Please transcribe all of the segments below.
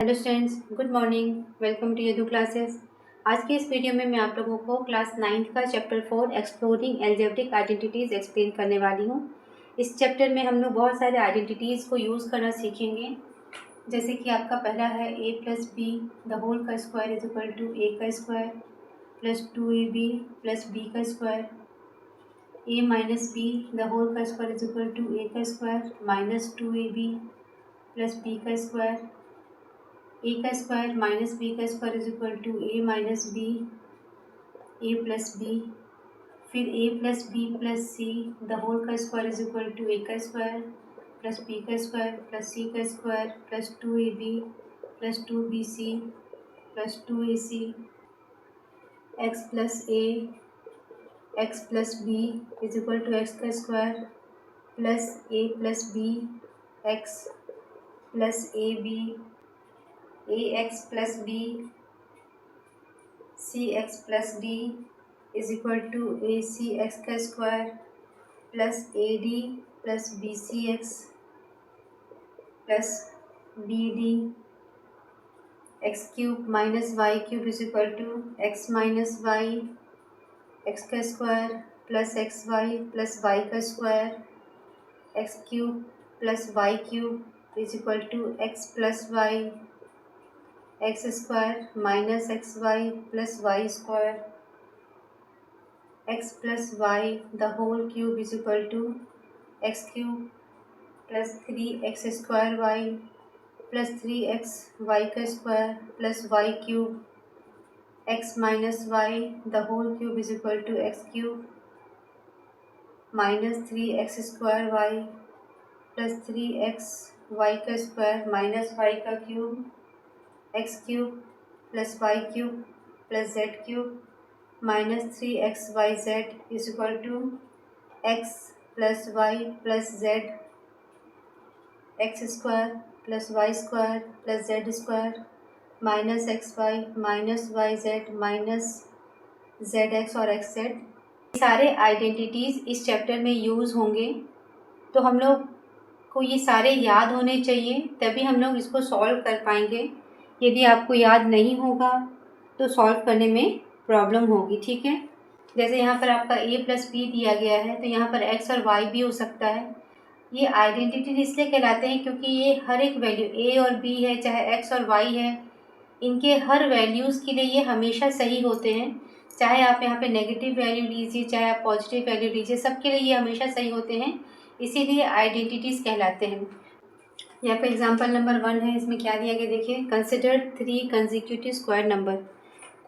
Hello students, good morning. Welcome to Yadu classes. आज के इस वीडियो में मैं आप लोगों को क्लास 9th का chapter 4 exploring algebraic identities explain करने वाली हूँ। इस चैप्टर में हम लोग बहुत सारे आइडेंटिटीज़ को यूज़ करना सीखेंगे। जैसे कि आपका पहला है a plus B the whole का square is equal to a का square plus 2ab plus b का square, a minus B the whole का square is equal to a का square minus 2ab plus b का square, A का square minus B का square is equal to A minus B, A plus B, फिर A plus B plus C the whole का square is equal to A का square plus B का square plus C का square plus 2ab plus 2bc plus 2ac, X plus A X plus B is equal to X का square plus A plus B X plus A B, A X plus B C X plus D is equal to A C X का square plus A D plus B C X plus B D, X cube minus Y cube is equal to X minus Y X का square plus X Y का square, X cube plus Y cube is equal to X plus Y X square minus X Y plus Y square, X plus Y the whole cube is equal to X cube plus 3x square Y plus 3x Y का square plus Y cube, X minus Y the whole cube is equal to X cube minus 3x square Y plus 3x Y का square minus Y का cube, X cube plus Y cube plus Z cube minus 3x Y Z is equal to X plus Y plus Z, X square plus Y square plus Z square minus X Y Z minus Z X और X Z. सारे identities इस chapter में use होंगे, तो हम लोग को ये सारे याद होने चाहिए, तभी हम लोग इसको सॉल्व कर पाएंगे। यदि आपको याद नहीं होगा तो सॉल्व करने में प्रॉब्लम होगी। ठीक है, जैसे यहाँ पर आपका a प्लस बी दिया गया है, तो यहाँ पर x और y भी हो सकता है। ये आइडेंटिटी इसलिए कहलाते हैं क्योंकि ये हर एक वैल्यू a और b है, चाहे x और y है, इनके हर वैल्यूज़ के लिए ये हमेशा सही होते हैं। चाहे आप यहाँ पे नेगेटिव वैल्यू लीजिए, चाहे आप पॉजिटिव वैल्यू लीजिए, सबके लिए ये हमेशा सही होते हैं, इसीलिए आइडेंटिटीज़ कहलाते हैं। यहाँ पे एग्जांपल नंबर 1 है, इसमें क्या दिया गया देखिए, कंसिडर 3 कंसेक्यूटिव स्क्वायर नंबर।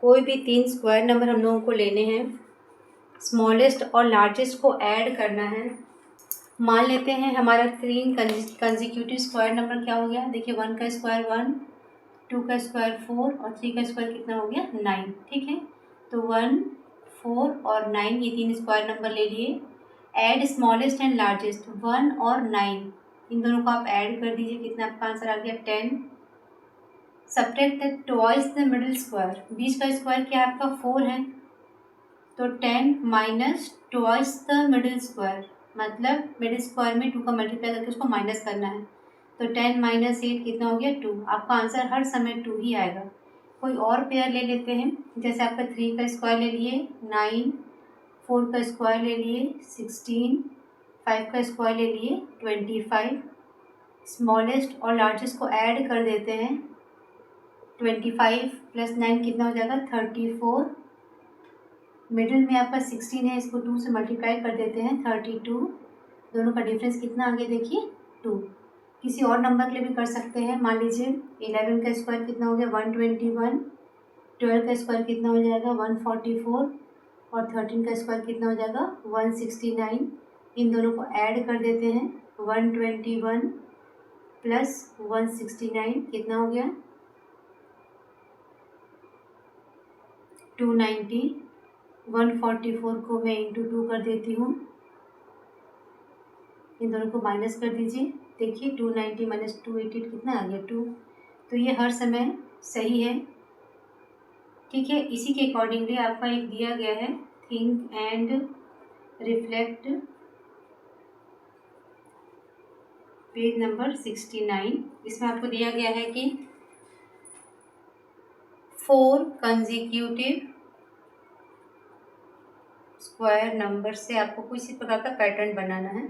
कोई भी 3 स्क्वायर नंबर हम लोगों को लेने हैं, स्मॉलेस्ट और लार्जेस्ट को ऐड करना है। मान लेते हैं हमारा 3 कंसेक्यूटिव स्क्वायर नंबर क्या हो गया, देखिए 1 का स्क्वायर 1, 2 का स्क्वायर 4 और 3 का स्क्वायर कितना हो गया 9। ठीक है, तो 1, 4 और 9 ये 3 स्क्वायर नंबर ले लिए। ऐड स्मॉलेस्ट एंड लार्जेस्ट 1 और 9, इन दोनों को आप ऐड कर दीजिए, कितना आपका आंसर आ गया 10। Subtract the twice the middle square, बीच का स्क्वायर क्या आपका 4 है, तो 10 minus twice the middle square, मतलब मिडिल स्क्वायर में 2 का मल्टीप्लाई करके उसको माइनस करना है, तो 10 माइनस 8 कितना हो गया 2। आपका आंसर हर समय 2 ही आएगा। कोई और पेयर ले लेते हैं, जैसे आपका 3 का स्क्वायर ले लिए 9, 4 का स्क्वायर ले लिए 16, 5 का स्क्वायर ले लिए 25। स्मॉलेस्ट और लार्जेस्ट को ऐड कर देते हैं, 25 प्लस 9 कितना हो जाएगा 34। मिडिल में आपका 16 है, इसको 2 से मल्टीप्लाई कर देते हैं 32। दोनों का डिफरेंस कितना आ गया देखिए 2। किसी और नंबर के लिए भी कर सकते हैं, मान लीजिए 11 का स्क्वायर कितना हो गया 121, 12 का स्क्वायर कितना हो जाएगा 144 और 13 का स्क्वायर कितना हो जाएगा 169। इन दोनों को ऐड कर देते हैं, 121 प्लस 169 कितना हो गया 290। 144 को मैं इंटू 2 कर देती हूँ, इन दोनों को माइनस कर दीजिए, देखिए 290 माइनस 288 कितना आ गया 2। तो ये हर समय सही है। ठीक है, इसी के अकॉर्डिंगली आपका एक दिया गया है, think and reflect, page number 69। इसमें आपको दिया गया है कि 4 कंसेक्यूटिव स्क्वायर नंबर से आपको किसी प्रकार का पैटर्न बनाना है।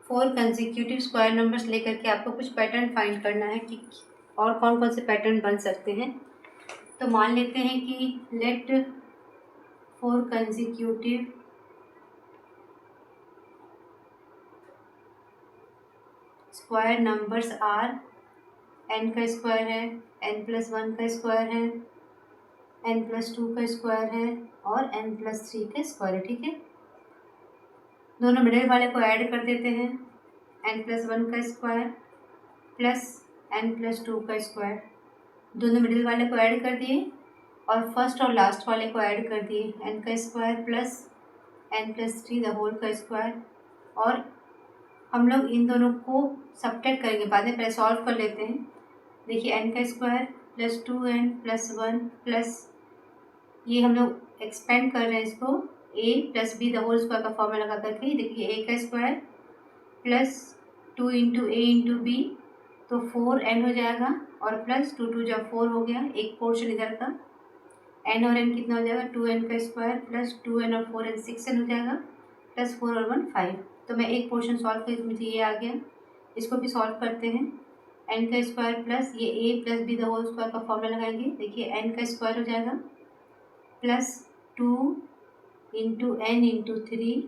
4 कंसेक्यूटिव स्क्वायर नंबर्स लेकर के आपको कुछ पैटर्न फाइंड करना है कि और कौन कौन से पैटर्न बन सकते हैं। तो मान लेते हैं कि let 4 consecutive square numbers are, n का स्क्वायर है, n+1 का स्क्वायर है, n+2 का स्क्वायर है और n+3 का स्क्वायर है। ठीक है, दोनों मिडिल वाले को ऐड कर देते हैं, n+1 का स्क्वायर प्लस n+2 का स्क्वायर, दोनों मिडिल वाले को ऐड कर दिए और फर्स्ट और लास्ट वाले को ऐड कर दिए, n का square plus n+3 the whole का स्क्वायर। और हम लोग इन दोनों को सब्ट्रैक्ट करेंगे बाद में, पहले सॉल्व कर लेते हैं। देखिए n का स्क्वायर प्लस 2n+1 प्लस ये हम लोग एक्सपेंड कर रहे हैं इसको a plus B the whole square का फॉर्मूला लगा करके। देखिए a का square plus 2 into A into B तो 4n हो जाएगा और प्लस 2 जब 4 हो गया, एक पोर्शन इधर का n और n कितना हो जाएगा 2n का स्क्वायर प्लस 2n और 4n 6n हो जाएगा प्लस 4 और 1 5। तो मैं एक पोर्शन सॉल्व कर मुझे ये आ गया, इसको भी सॉल्व करते हैं। n का स्क्वायर प्लस ये a plus B the whole square का फॉर्मूला लगाएंगे। देखिए n का स्क्वायर हो जाएगा प्लस 2 इंटू n इंटू 3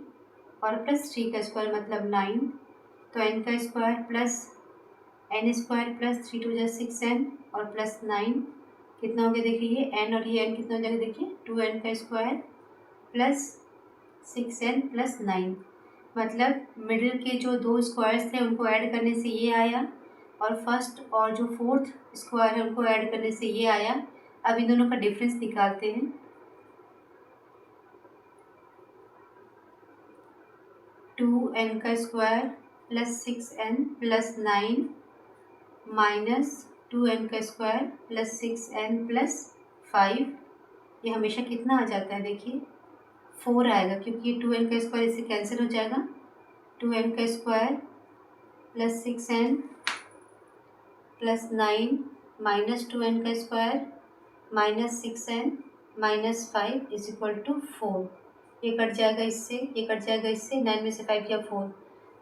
और प्लस 3 का स्क्वायर मतलब 9। तो n का square plus n square plus 3 2 6n और प्लस 9 कितना हो गया। देखिए n और ये n कितना हो जाएगा, देखिए 2n का स्क्वायर प्लस 6n प्लस 9, मतलब मिडिल के जो दो स्क्वायर्स थे उनको ऐड करने से ये आया और फर्स्ट और जो फोर्थ स्क्वायर है उनको ऐड करने से ये आया। अब इन दोनों का डिफरेंस निकालते हैं। टू एन का square plus 6n plus 9 minus 2n का स्क्वायर प्लस 6n प्लस 5, ये हमेशा कितना आ जाता है, देखिए 4 आएगा क्योंकि 2n का स्क्वायर इससे कैंसिल हो जाएगा। 2n का square plus 6n plus 9 minus 2n का square minus 6n minus 5 is equal to 4। ये कट जाएगा इससे, ये कट जाएगा इससे, 9 में से 5 या 4,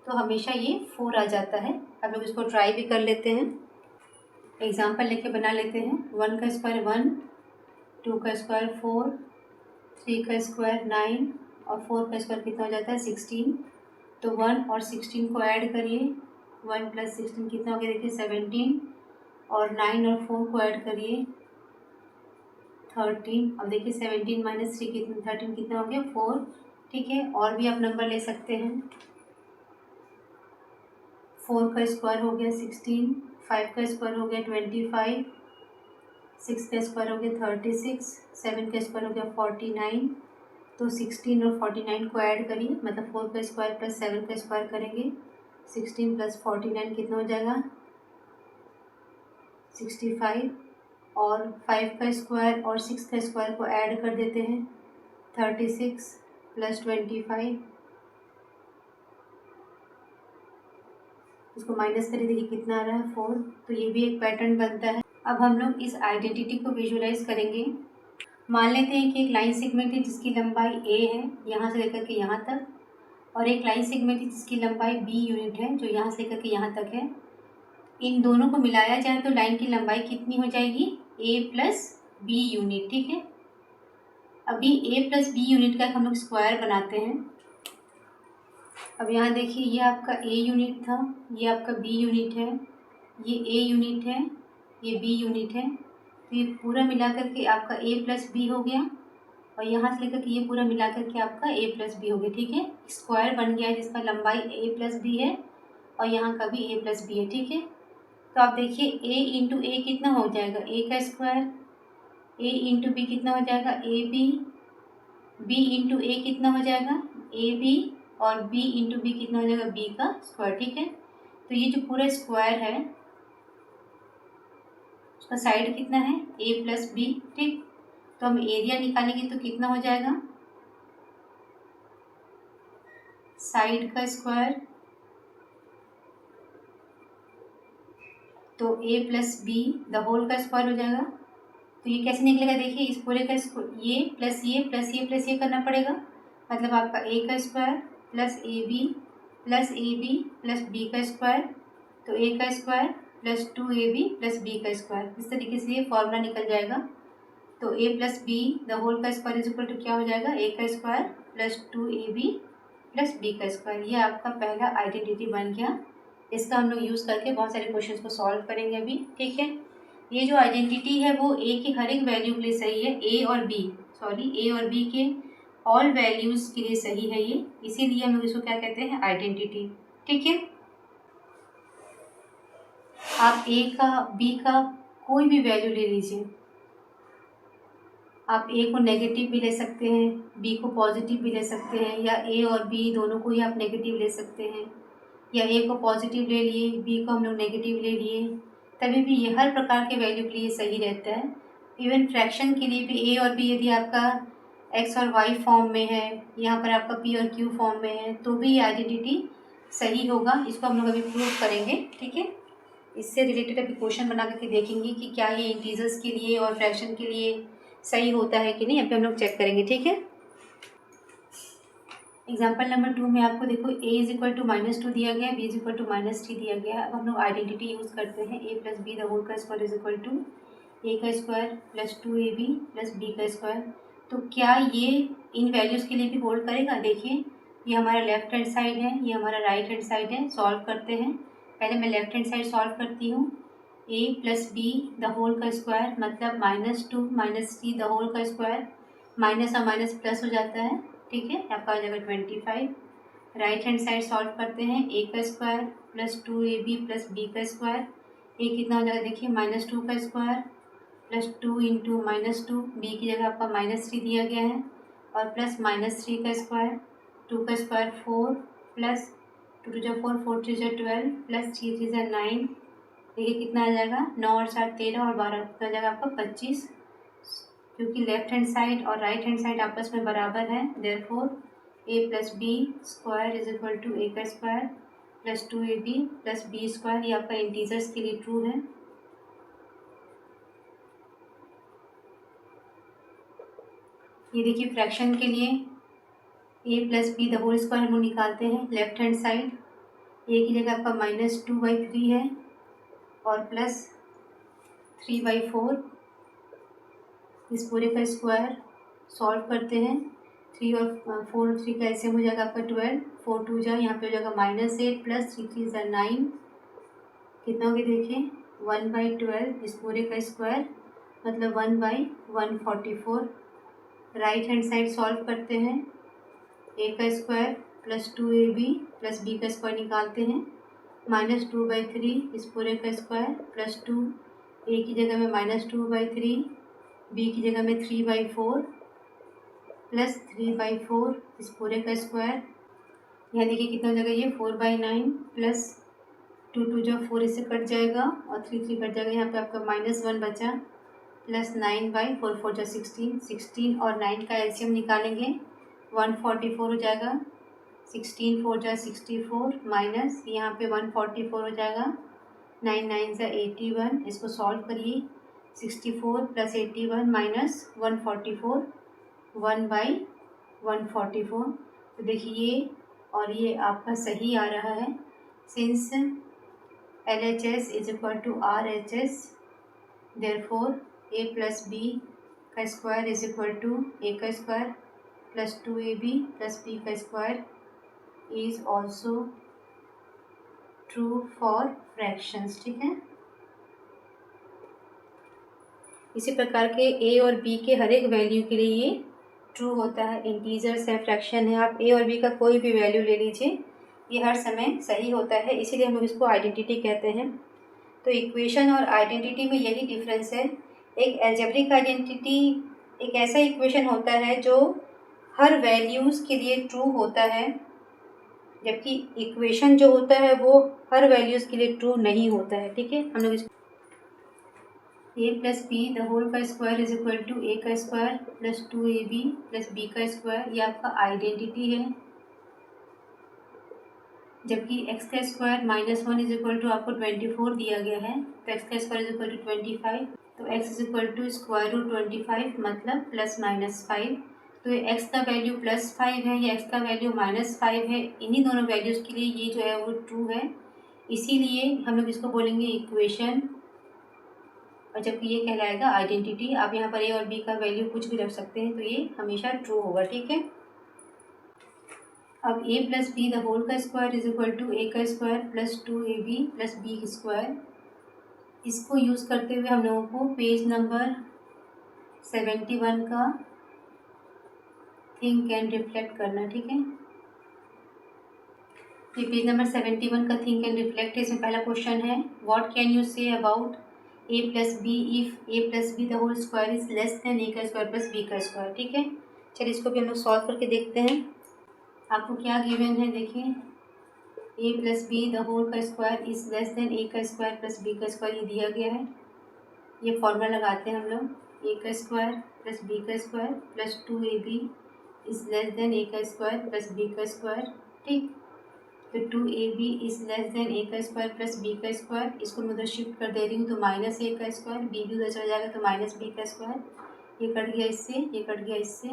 तो हमेशा ये 4 आ जाता है। अब लोग इसको ट्राई भी कर लेते हैं, एग्जाम्पल लेके बना लेते हैं। 1 का स्क्वायर 1, 2 का स्क्वायर 4, 3 का स्क्वायर 9 और 4 का स्क्वायर कितना हो जाता है 16। तो 1 और 16 को ऐड करिए, 1 प्लस 16 कितना हो गया, देखिए 17 और 9 और 4 को ऐड करिए 13। अब देखिए 17 माइनस 3 कितना, 13 कितना हो गया 4। ठीक है, और भी आप नंबर ले सकते हैं। 4 का स्क्वायर हो गया 16, 5 का स्क्वायर हो गया 25, 6 का स्क्वायर हो गया 36, 7 का स्क्वायर हो गया 49। तो 16 और 49 को ऐड करिए, मतलब 4 का स्क्वायर प्लस 7 का स्क्वायर करेंगे, 16 प्लस 49 कितना हो जाएगा 65 और 5 का स्क्वायर और 6 का स्क्वायर को ऐड कर देते हैं, 36 प्लस 25, इसको माइनस करिए, देखिए कितना आ रहा है 4। तो ये भी एक पैटर्न बनता है। अब हम लोग इस आइडेंटिटी को विजुअलाइज करेंगे। मान लेते हैं कि एक लाइन सेगमेंट है जिसकी लंबाई a है यहाँ से लेकर के यहाँ तक, और एक लाइन सेगमेंट है जिसकी लंबाई b यूनिट है जो यहाँ से लेकर के यहाँ तक है। इन दोनों को मिलाया जाए तो लाइन की लंबाई कितनी हो जाएगी, a प्लस बी यूनिट। ठीक है, अभी a प्लस बी यूनिट का हम लोग स्क्वायर बनाते हैं। अब यहाँ देखिए ये आपका a यूनिट था, ये आपका b यूनिट है, ये a यूनिट है, ये b यूनिट है। तो ये पूरा मिला करके आपका a प्लस बी हो गया और यहाँ से लेकर के ये पूरा मिला करके आपका a प्लस बी हो गया। ठीक है, स्क्वायर बन गया है जिसका लंबाई a प्लस बी है और यहाँ का भी a प्लस बी है। ठीक है, तो आप देखिए a इंटू ए कितना हो जाएगा, a का स्क्वायर, a इंटू बी कितना हो जाएगा ए बी, b इंटू ए कितना हो जाएगा ए बी और b इंटू बी कितना हो जाएगा b का स्क्वायर। ठीक है, तो ये जो पूरा स्क्वायर है उसका साइड कितना है a प्लस बी। ठीक, तो हम एरिया निकालेंगे तो कितना हो जाएगा, साइड का स्क्वायर, तो a plus B the whole का स्क्वायर हो जाएगा। तो ये कैसे निकलेगा, देखिए इस पूरे का ये प्लस ये प्लस ये प्लस ये करना पड़ेगा, मतलब आपका a का square plus A B plus B का स्क्वायर, तो a का square plus 2ab plus B का स्क्वायर, इस तरीके से ये फॉर्मूला निकल जाएगा। तो a plus B the whole का स्क्वायर इज इक्वल टू क्या हो जाएगा, a का square plus 2ab plus B का स्क्वायर। ये आपका पहला आइडेंटिटी बन गया। इसका हम लोग यूज़ करके बहुत सारे क्वेश्चंस को सॉल्व करेंगे अभी, ठीक है। ये जो आइडेंटिटी है वो a की हर एक वैल्यू के लिए सही है, ए और बी के ऑल वैल्यूज़ के लिए सही है ये, इसीलिए हम लोग इसको क्या कहते हैं, आइडेंटिटी, ठीक है। आप a का b का कोई भी वैल्यू ले लीजिए, आप a को नेगेटिव भी ले सकते हैं, b को पॉजिटिव भी ले सकते हैं, या a और b दोनों को ही आप नेगेटिव ले सकते हैं, या a को पॉजिटिव ले लिए, b को हम लोग नेगेटिव ले लिए, तभी भी ये हर प्रकार के वैल्यू के लिए सही रहता है। इवन फ्रैक्शन के लिए भी a और b यदि आपका x और y फॉर्म में है, यहाँ पर आपका p और q फॉर्म में है, तो भी ये आइडेंटिटी सही होगा। इसको हम लोग अभी प्रूव करेंगे, ठीक है। इससे रिलेटेड अभी क्वेश्चन बना करके देखेंगे कि क्या ये इंटीजर्स के लिए और फ्रैक्शन के लिए सही होता है कि नहीं, अभी हम लोग चेक करेंगे, ठीक है। एग्जाम्पल नंबर 2 में आपको देखो a इज इक्वल टू -2 दिया गया है, b इज इक्वल टू -3 दिया गया है। अब हम लोग आइडेंटिटी यूज़ करते हैं, a plus B the whole का square is equal to a का square plus 2ab plus b का स्क्वायर। तो क्या ये इन वैल्यूज़ के लिए भी होल्ड करेगा, देखिए ये हमारा लेफ्ट हैंड साइड है, ये हमारा राइट हैंड साइड है। सॉल्व करते हैं, पहले मैं लेफ्ट हैंड साइड सॉल्व करती हूँ। a plus B the whole का स्क्वायर मतलब -2 -3 द होल का स्क्वायर, माइनस और माइनस प्लस हो जाता है, ठीक है, आपका हो जाएगा 25। राइट हैंड साइड सॉल्व करते हैं, a का square plus 2ab plus B का स्क्वायर, a कितना हो जाएगा, देखिए -2 का स्क्वायर प्लस 2 इंटू -2, बी की जगह आपका -3 दिया गया है, और प्लस -3 का स्क्वायर, 2 का स्क्वायर 4 प्लस 2 टू 4 4 3 12 प्लस 3 3 9, देखिए कितना आ जाएगा, 9 और 4 13 और 12 कितना आ जाएगा आपका 25, क्योंकि लेफ्ट हैंड साइड और राइट हैंड साइड आपस में बराबर है, therefore a plus B square is equal to a का square plus 2ab plus B square. ये आपका इंटीजर्स के लिए ट्रू है। ये देखिए फ्रैक्शन के लिए a plus B the whole square हम लोग निकालते हैं, लेफ्ट हैंड साइड a की जगह आपका -2/3 है और प्लस 3/4, इस पूरे का स्क्वायर सॉल्व करते हैं, 3 और 4 3 का एलसीएम हो जाएगा आपका 12, 4 2 जा यहाँ पे हो जाएगा -8 प्लस 3 3 9, कितना हो गया देखिए 1/12, इस पूरे का स्क्वायर मतलब 1/144। राइट हैंड साइड सॉल्व करते हैं, a का square plus 2ab plus b का स्क्वायर निकालते हैं, -2/3 इस पूरे का स्क्वायर प्लस 2, a की जगह में -2/3, b की जगह में 3/4 प्लस 3/4 इस पूरे का स्क्वायर, यहाँ देखिए कितना हो जाएगा ये 4/9 प्लस 2 2 जो 4 इससे कट जाएगा और 3 3 कट जाएगा, यहाँ पे आपका -1 बचा प्लस 9/4 4 जो 16, 16 और 9 का एलसीएम निकालेंगे 144 हो जाएगा, 16 4 जा 64 माइनस यहाँ पे 144 हो जाएगा, 9 9 जा 81, इसको सॉल्व करिए, 64 प्लस 81 माइनस 144 1/144। तो देखिए ये और ये आपका सही आ रहा है, since LHS is equal to RHS, therefore a plus B का square is equal to a का square plus 2ab plus b का square is also true for fractions, ठीक है। इसी प्रकार के a और b के हर एक वैल्यू के लिए ये ट्रू होता है, इंटीजर्स है, फ्रैक्शन है, आप a और b का कोई भी वैल्यू ले लीजिए, ये हर समय सही होता है, इसीलिए हम लोग इसको आइडेंटिटी कहते हैं। तो इक्वेशन और आइडेंटिटी में यही डिफरेंस है। एक अलजेब्रिक आइडेंटिटी एक ऐसा इक्वेशन होता है जो हर वैल्यूज़ के लिए ट्रू होता है, जबकि इक्वेशन जो होता है वो हर वैल्यूज़ के लिए ट्रू नहीं होता है, ठीक है। हम लोग इस a plus B the whole का square is equal to a का square plus 2ab plus b का स्क्वायर, ये आपका आइडेंटिटी है। जबकि एक्स का स्क्वायर -1 इज इक्वल टू आपको 24 दिया गया है, तो एक्स का स्क्वायर इज इक्वल टू 25, तो X is equal to square root 25 मतलब +-5। तो एक्स का वैल्यू +5 है या एक्स का वैल्यू -5 है, इन्हीं दोनों वैल्यूज़ के लिए ये जो है वो ट्रू है, इसीलिए हम लोग इसको बोलेंगे इक्वेशन, और जबकि ये कहलाएगा आइडेंटिटी। आप यहाँ पर ए और बी का वैल्यू कुछ भी रख सकते हैं, तो ये हमेशा ट्रू होगा। ठीक है, अब a plus B the whole का square is equal to A का square plus 2ab plus B square, इसको यूज़ करते हुए हम लोगों को पेज नंबर 71 का थिंक एंड रिफ्लेक्ट करना। ठीक है, ये पेज नंबर 71 का थिंक एंड रिफ्लेक्ट है। इसमें पहला क्वेश्चन है, what can you say about a plus B if a plus B the whole square is less than a का स्क्वायर प्लस b का स्क्वायर। ठीक है, चलिए इसको भी हम लोग सॉल्व करके देखते हैं। आपको क्या गिवन है, देखिए a plus B the whole का square is less than a का स्क्वायर प्लस b का स्क्वायर, ये दिया गया है। ये फॉर्मूला लगाते हैं हम लोग, a का स्क्वायर प्लस b का square plus 2ab is less than a का स्क्वायर प्लस b का स्क्वायर। ठीक, तो 2ab is less than a का स्क्वायर प्लस b का स्क्वायर, इसको मैं उधर शिफ्ट कर दे रही हूँ, तो -a का स्क्वायर, b भी उधर चला जाएगा तो -b का स्क्वायर, ये कट गया इससे, ये कट गया इससे,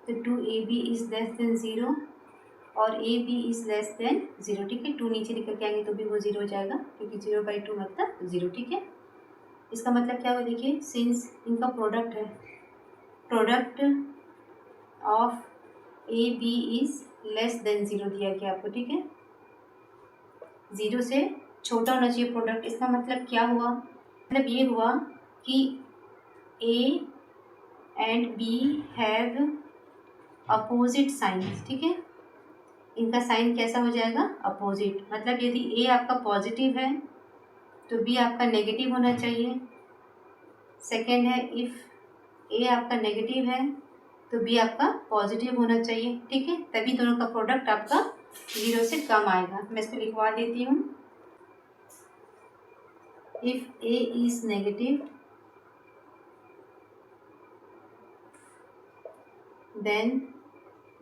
तो 2ab इज लेस देन 0 और ab इज लेस देन 0। ठीक है, 2 नीचे निकल के आएंगे तो भी वो 0 हो जाएगा, क्योंकि 0/2 मतलब 0। ठीक है, इसका मतलब क्या हुआ, देखिए सिंस इनका प्रोडक्ट है, product of A B is less than 0 दिया गया आपको। ठीक है, 0 से छोटा होना चाहिए प्रोडक्ट। इसका मतलब क्या हुआ, मतलब ये हुआ कि A and B have opposite signs. ठीक है, इनका साइन कैसा हो जाएगा, अपोजिट, मतलब यदि ए आपका पॉजिटिव है तो बी आपका नेगेटिव होना चाहिए। सेकेंड है, इफ़ ए आपका नेगेटिव है तो बी आपका पॉजिटिव होना चाहिए। ठीक है, तभी दोनों का प्रोडक्ट आपका 0 से कम आएगा। मैं इसको लिखवा देती हूँ, if A is negative then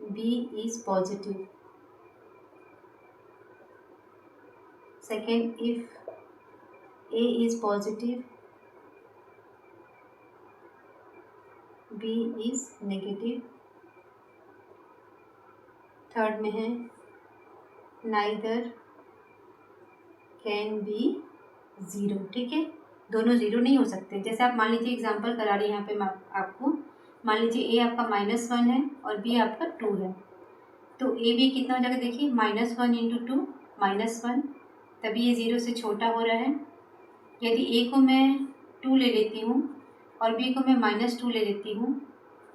B is positive. Second, if A is positive B is negative. Third में है, नाइदर कैन बी 0। ठीक है, दोनों 0 नहीं हो सकते। जैसे आप मान लीजिए एग्जांपल करा रही हैं यहाँ पे मैं आपको, मान लीजिए ए आपका -1 है और बी आपका 2 है, तो ए बी कितना हो जाएगा, देखिए -1 × 2 -1, तभी ये 0 से छोटा हो रहा है। यदि ए को मैं 2 ले लेती हूँ और बी को मैं -2 ले लेती हूँ,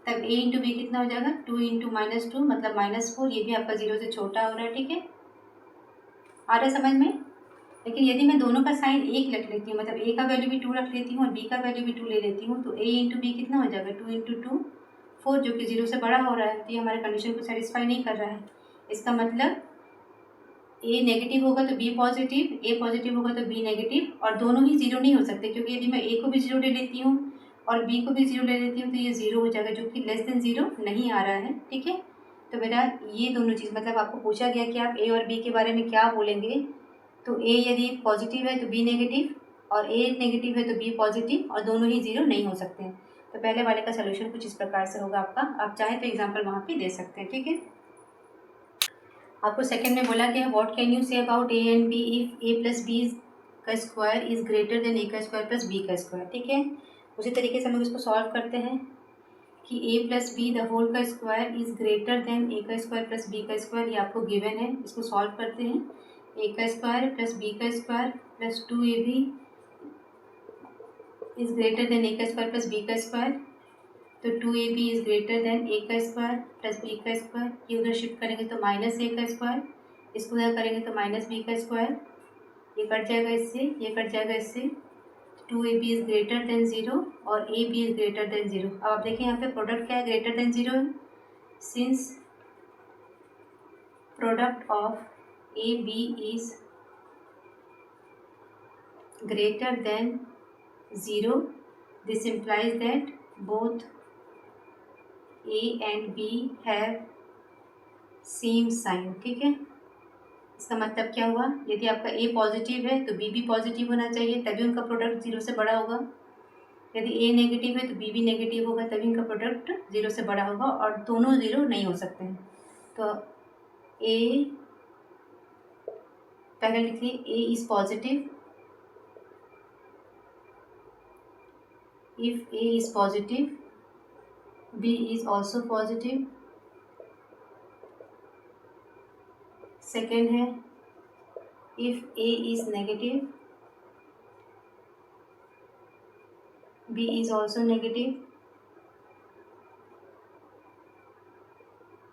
तब a × b कितना हो जाएगा, 2 × -2 मतलब -4, ये भी आपका 0 से छोटा हो रहा है। ठीक है, आ रहा है समझ में। लेकिन यदि मैं दोनों का साइन एक रख लेती हूँ, मतलब a का वैल्यू भी 2 रख लेती हूँ और b का वैल्यू भी 2 ले लेती हूँ, तो a × b कितना हो जाएगा, 2 × 2 4, जो कि 0 से बड़ा हो रहा है, तो ये हमारे कंडीशन को सेटिस्फाई नहीं कर रहा है। इसका मतलब a नेगेटिव होगा तो b पॉजिटिव, a पॉजिटिव होगा तो b नेगेटिव, और दोनों ही 0 नहीं हो सकते, क्योंकि यदि मैं a को भी 0 ले लेती हूँ और b को भी 0 ले लेती हूँ तो ये 0 हो जाएगा, जो कि लेस देन 0 नहीं आ रहा है। ठीक है, तो बेटा ये दोनों चीज़, मतलब आपको पूछा गया कि आप a और b के बारे में क्या बोलेंगे, तो a यदि पॉजिटिव है तो b नेगेटिव, और a नेगेटिव है तो b पॉजिटिव, और दोनों ही 0 नहीं हो सकते हैं। तो पहले वाले का सोल्यूशन कुछ इस प्रकार से होगा आपका, आप चाहें तो एग्जाम्पल वहाँ पे दे सकते हैं। ठीक है, आपको सेकंड में बोला गया, what can you say about A and B if A plus B का square is greater than A का स्क्वायर प्लस बी का स्क्वायर। ठीक है, उसी तरीके से हम लोग इसको सॉल्व करते हैं कि ए प्लस बी द होल का square is greater than A का स्क्वायर प्लस बी का स्क्वायर, ये आपको गिवन है। इसको सॉल्व करते हैं, ए का स्क्वायर प्लस बी का square plus 2ab is greater than A का स्क्वायर प्लस बी का स्क्वायर, तो 2ab is greater than A का स्क्वायर प्लस बी का स्क्वायर, ये उधर शिफ्ट करेंगे तो -a का स्क्वायर, इसको उधर करेंगे तो -b का स्क्वायर, ये कट जाएगा इससे, ये कट जाएगा इससे, 2ab इज ग्रेटर देन 0 और ab इज ग्रेटर देन 0। अब आप देखिए यहाँ पे प्रोडक्ट क्या है, ग्रेटर देन 0 है, since product of ab is greater than 0, this implies that both a and b have same sign. ठीक है, इसका मतलब क्या हुआ, यदि आपका ए पॉजिटिव है तो बी भी पॉजिटिव होना चाहिए, तभी उनका प्रोडक्ट 0 से बड़ा होगा। यदि ए नेगेटिव है तो बी भी नेगेटिव होगा, तभी उनका प्रोडक्ट 0 से बड़ा होगा, और दोनों 0 नहीं हो सकते हैं। तो ए पहले लिखिए, A is positive if A is positive, B is also positive. Second है, if A is negative, B is also negative.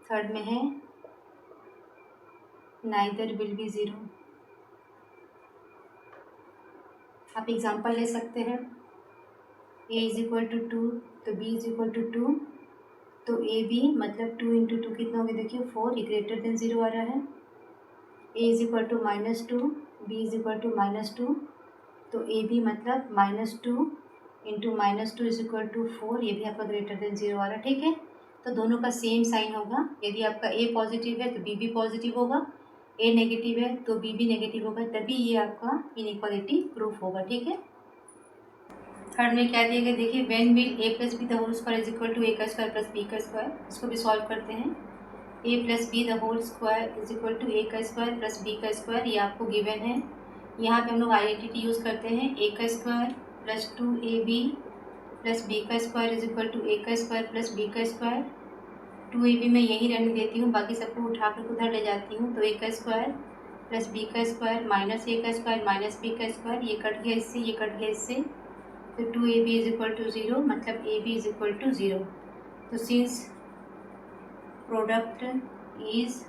Third में है, नाइदर विल बी 0। आप एग्जांपल ले सकते हैं, a इज इक्वल टू 2 तो b इज इक्वल टू 2, तो A B मतलब 2 इंटू 2 कितना हो गया, देखिए 4, ये ग्रेटर देन 0 आ रहा है। a is equal to -2, b is equal to -2, तो ए बी मतलब -2 इंटू -2 इज इक्वल टू 4, ये भी आपका ग्रेटर देन 0 आ रहा है। ठीक है, तो दोनों का सेम साइन होगा। यदि आपका ए पॉजिटिव है तो बी भी पॉजिटिव होगा, ए नेगेटिव है तो बी भी नेगेटिव होगा, तभी ये आपका इनइक्वालिटी प्रूफ होगा। ठीक है, थर्ड में क्या दिया गया, देखिए when will A plus B the whole square is equal to A का स्क्वायर प्लस बी का स्क्वायर। इसको भी सॉल्व करते हैं। A plus B the whole square is equal to A का स्क्वायर प्लस बी का स्क्वायर, ये आपको गिवन है। यहाँ पे हम लोग आइडेंटिटी यूज़ करते हैं, ए का square plus 2ab plus B का square is equal to A का स्क्वायर प्लस बी का स्क्वायर। 2ab मैं यही रहने देती हूँ, बाकी सबको उठा कर उधर ले जाती हूँ। तो ए का स्क्वायर प्लस बी का स्क्वायर माइनस ए का स्क्वायर माइनस बी का स्क्वायर, ये कट गया इससे, ये कट गया इससे, तो 2ab इज इक्वल टू 0, मतलब A B is equal to 0। तो since product is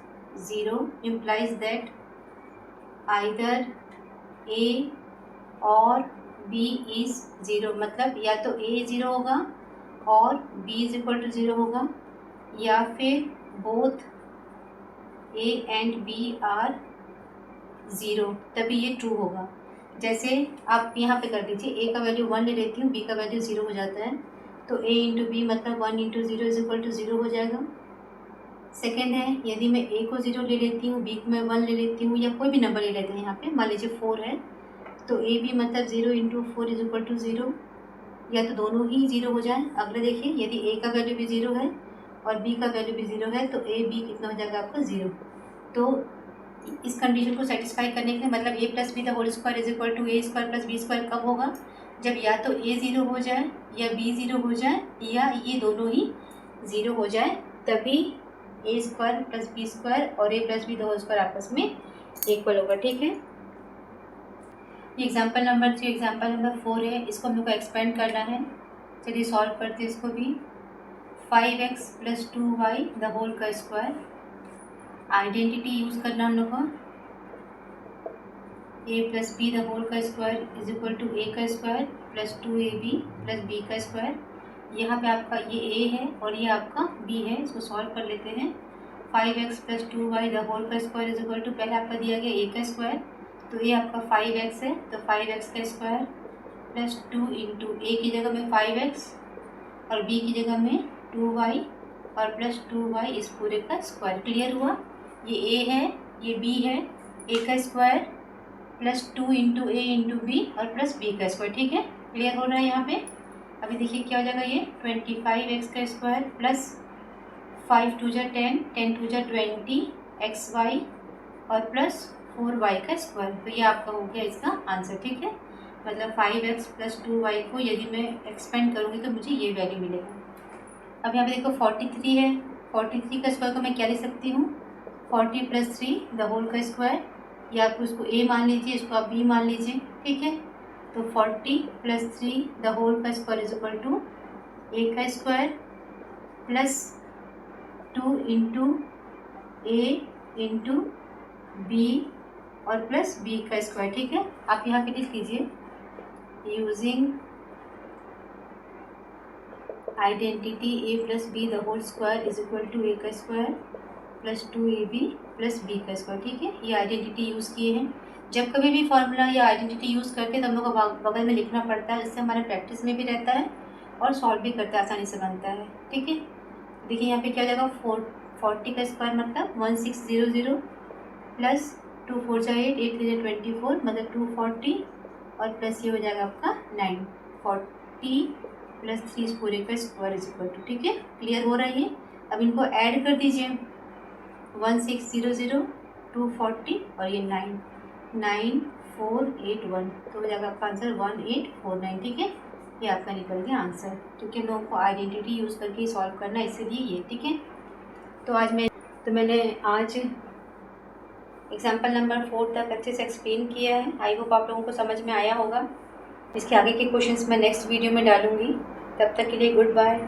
0 implies that either a और b इज 0, मतलब या तो a 0 होगा और b इज इक्वल टू 0 होगा, या फिर both a and b are 0, तभी ये ट्रू होगा। जैसे आप यहाँ पे कर दीजिए, a का वैल्यू 1 ले लेती हूँ, b का वैल्यू 0 हो जाता है, तो a इंटू बी मतलब 1 इंटू 0 इज इक्वल टू 0 हो जाएगा। सेकेंड है, यदि मैं a को 0 ले लेती हूँ, b को मैं 1 ले लेती हूँ, या कोई भी नंबर ले लेते हैं, यहाँ पे मान लीजिए 4 है, तो a b मतलब 0 इंटू 4 इज इक्वल टू 0, या तो दोनों ही 0 हो जाए। अगले देखिए, यदि a का वैल्यू भी 0 है और b का वैल्यू भी 0 है, तो a b कितना हो जाएगा आपका 0। तो इस कंडीशन को सेटिस्फाई करने के लिए, मतलब a plus B the whole square is equal to A square plus B square कब होगा, जब या तो a 0 हो जाए या b 0 हो जाए, या ये दोनों ही 0 हो जाए, तभी A square plus B square और A plus B the whole square आपस में इक्वल होगा। ठीक है, एग्जाम्पल नंबर 3 एग्जाम्पल नंबर 4 है, इसको हम लोग को एक्सपेंड करना है। चलिए सॉल्व करते हैं इसको भी। 5x plus 2y the whole का स्क्वायर, आइडेंटिटी यूज़ करना हम लोग को, a plus B the whole का square is equal to A का square plus 2ab plus B का स्क्वायर। यहाँ पे आपका ये a है और ये आपका b है, इसको सॉल्व कर लेते हैं। 5x plus 2y the whole का स्क्वायर इज इक्वल टू, पहले आपका दिया गया a का स्क्वायर, तो ये आपका 5x है, तो 5x का स्क्वायर प्लस 2 इंटू ए की जगह में 5x और b की जगह में 2y और प्लस 2y इस पूरे का स्क्वायर। क्लियर हुआ, ये a है, ये b है, a का square plus 2 into A into B और प्लस बी का स्क्वायर। ठीक है, क्लियर हो रहा है यहाँ पे। अभी देखिए क्या हो जाएगा, ये 25x का स्क्वायर प्लस 5 2 जा 10, 10 2 जा 20 xy और प्लस 4y का स्क्वायर। तो ये आपका हो गया इसका आंसर। ठीक है, मतलब 5x प्लस 2y को यदि मैं एक्सपेंड करूँगी तो मुझे ये वैल्यू मिलेगा। अब यहाँ पे देखो 43 है, 43 का स्क्वायर को मैं क्या लिख सकती हूँ, 40 प्लस 3 द होल का स्क्वायर, या आप उसको a मान लीजिए, इसको आप b मान लीजिए। ठीक है, तो 40 प्लस 3 द होल का square is equal to a का square plus 2 into A into B और प्लस बी का स्क्वायर। ठीक है, आप यहाँ पे लिख लीजिए, using identity a plus B the whole square is equal to A का square plus 2ab plus B का स्क्वायर। ठीक है, ये आइडेंटिटी यूज़ किए हैं। जब कभी भी फॉर्मूला या आइडेंटिटी यूज़ करते हैं तो हम लोग को बगल में लिखना पड़ता है, जिससे हमारे प्रैक्टिस में भी रहता है और सॉल्व भी करते हैं, आसानी से बनता है। ठीक है, देखिए यहाँ पे क्या हो जाएगा, 40 का स्क्वायर मतलब 1600 प्लस 2 4 जा 8, 8 3 जा 24, मतलब 240 और प्लस ये हो जाएगा आपका 940 प्लस 3 इस पूरे का स्क्वायर इज इक्वल टू, ठीक है, क्लियर हो रहा है ये। अब इनको ऐड कर दीजिए, 1600 240 और ये 99481, तो हो जाएगा आपका आंसर 1849, ठीक है। ये आपका निकल गया आंसर, क्योंकि हम लोगों को आइडेंटिटी यूज़ करके सॉल्व करना है, इसीलिए ये, ठीक है। तो मैंने आज एग्जाम्पल नंबर 4 तक अच्छे से एक्सप्लेन किया है। आई होप आप लोगों को समझ में आया होगा। इसके आगे के क्वेश्चंस मैं नेक्स्ट वीडियो में डालूंगी। तब तक के लिए गुड बाय।